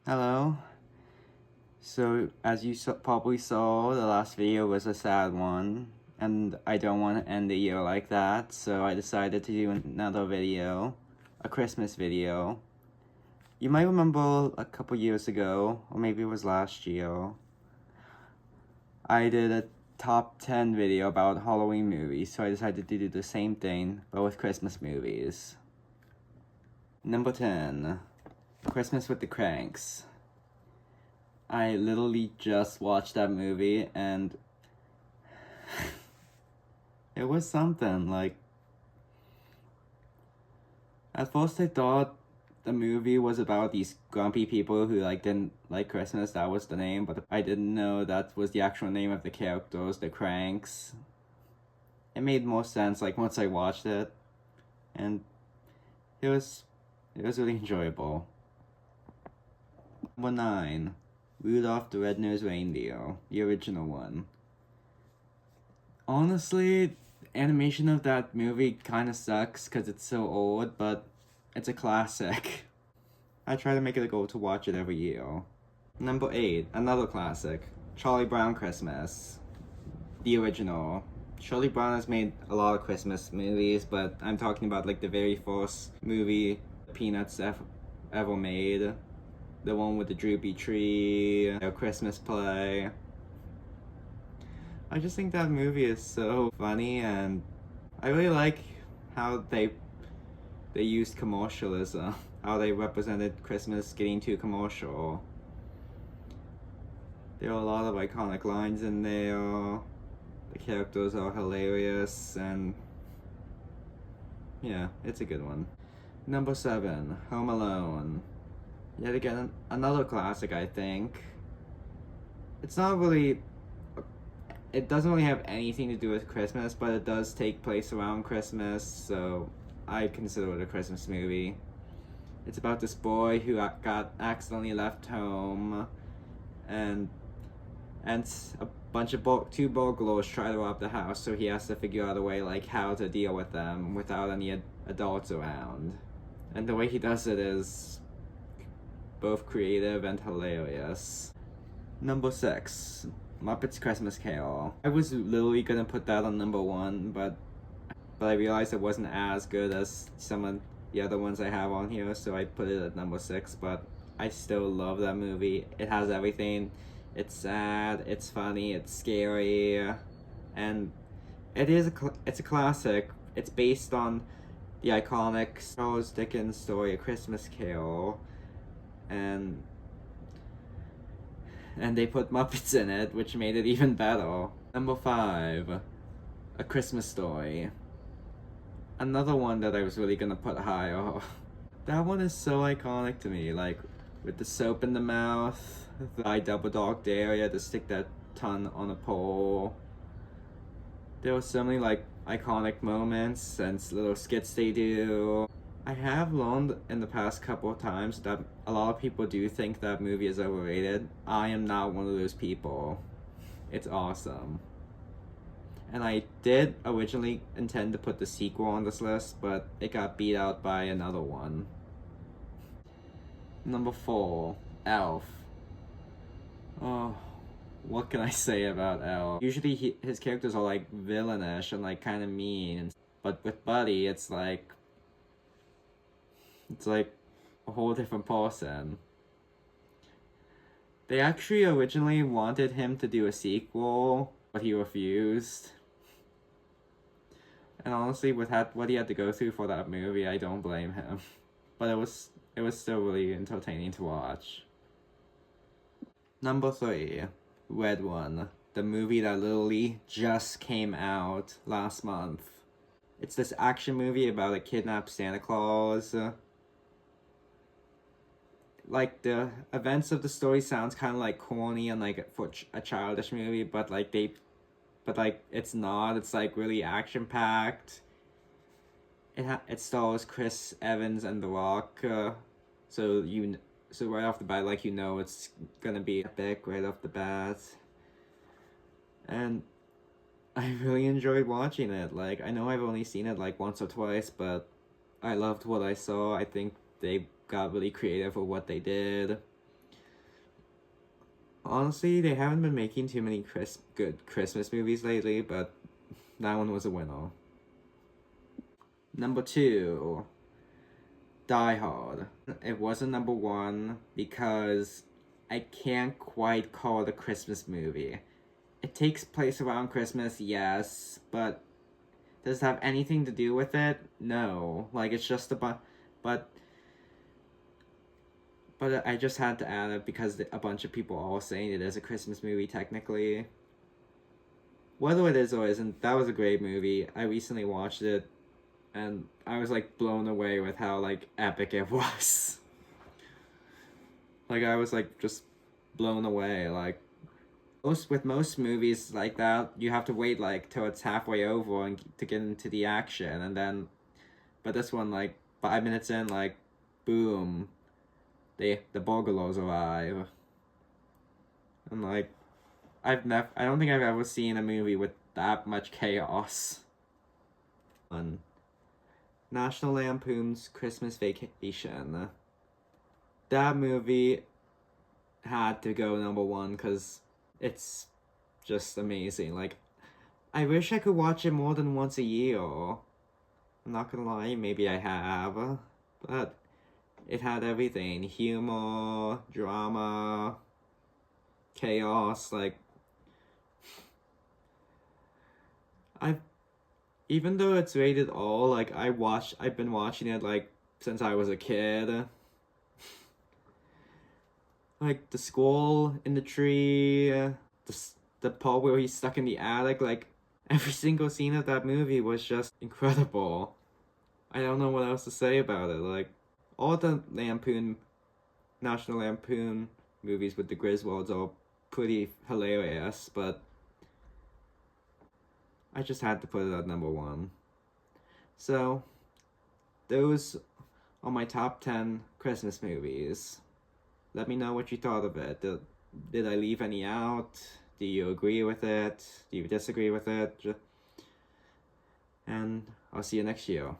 Hello. So, as you probably saw, the last video was a sad one, and I don't want to end the year like that, so I decided to do another video, a Christmas video. You might remember a couple years ago, or maybe it was last year, I did a top 10 video about Halloween movies, so I decided to do the same thing, but with Christmas movies. Number 10, Christmas with the Cranks. I literally just watched that movie and it was something. Like, at first I thought the movie was about these grumpy people who didn't like Christmas. That was the name, but I didn't know that was the actual name of the characters, the Cranks. It made more sense once I watched it, and it was really enjoyable. Number 9, Rudolph the Red-Nosed Reindeer, the original one. Honestly, animation of that movie kind of sucks because it's so old, but it's a classic. I try to make it a goal to watch it every year. Number 8, another classic, Charlie Brown Christmas, the original. Charlie Brown has made a lot of Christmas movies, but I'm talking about the very first movie Peanuts ever made. The one with the droopy tree, a Christmas play. I just think that movie is so funny, and I really like how they used commercialism, how they represented Christmas getting too commercial. There are a lot of iconic lines in there. The characters are hilarious, and yeah, it's a good one. Number 7, Home Alone. Yet again, another classic, I think. It doesn't really have anything to do with Christmas, but it does take place around Christmas, so I consider it a Christmas movie. It's about this boy who got accidentally left home, and a bunch of two burglars try to rob the house, so he has to figure out a way how to deal with them without any adults around. And the way he does it is both creative and hilarious. Number 6, Muppets Christmas Carol. I was literally gonna put that on number 1, but I realized it wasn't as good as some of the other ones I have on here, so I put it at number 6, but I still love that movie. It has everything. It's sad, it's funny, it's scary, and it's a classic. It's based on the iconic Charles Dickens story, A Christmas Carol, and they put Muppets in it, which made it even better. Number 5, A Christmas Story. Another one that I was really gonna put higher. That one is so iconic to me, with the soap in the mouth, I double dog dare to stick that tongue on a pole. There were so many iconic moments and little skits they do. I have learned in the past couple of times that a lot of people do think that movie is overrated. I am not one of those people. It's awesome. And I did originally intend to put the sequel on this list, but it got beat out by another one. Number 4, Elf. Oh, what can I say about Elf? Usually his characters are villainish and kind of mean, but with Buddy it's like a whole different person. They actually originally wanted him to do a sequel, but he refused. And honestly, with what he had to go through for that movie, I don't blame him. But it was still really entertaining to watch. Number 3, Red One, the movie that literally just came out last month. It's this action movie about a kidnapped Santa Claus. The events of the story sounds kind of corny and for a childish movie, but it's not. It's really action packed. It stars Chris Evans and The Rock, so right off the bat it's gonna be epic right off the bat. And I really enjoyed watching it. I know I've only seen it once or twice, but I loved what I saw. I think they got really creative with what they did. Honestly, they haven't been making too many good Christmas movies lately, but that one was a winner. Number 2, Die Hard. It wasn't number 1 because I can't quite call it a Christmas movie. It takes place around Christmas, yes, but does it have anything to do with it? No. Like, it's just but I just had to add it because a bunch of people are all saying it is a Christmas movie technically. Whether it is or isn't, that was a great movie. I recently watched it and I was like blown away with how like epic it was. Like I was like just blown away. Like most movies like that, you have to wait like till it's halfway over and to get into the action, and then, but this one like 5 minutes in, like, boom, the Borgalos arrive, and like I don't think I've ever seen a movie with that much chaos. On National Lampoon's Christmas Vacation. That movie had to go number 1 because it's just amazing. Like, I wish I could watch it more than once a year. I'm not gonna lie, maybe I have, but it had everything: humor, drama, chaos. Like, even though it's rated R, like I've been watching it like since I was a kid. Like the squall in the tree, the part where he's stuck in the attic, like every single scene of that movie was just incredible. I don't know what else to say about it. Like all the National Lampoon movies with the Griswolds are pretty hilarious, but I just had to put it at number 1. So, those are my top 10 Christmas movies. Let me know what you thought of it. Did I leave any out? Do you agree with it? Do you disagree with it? And I'll see you next year.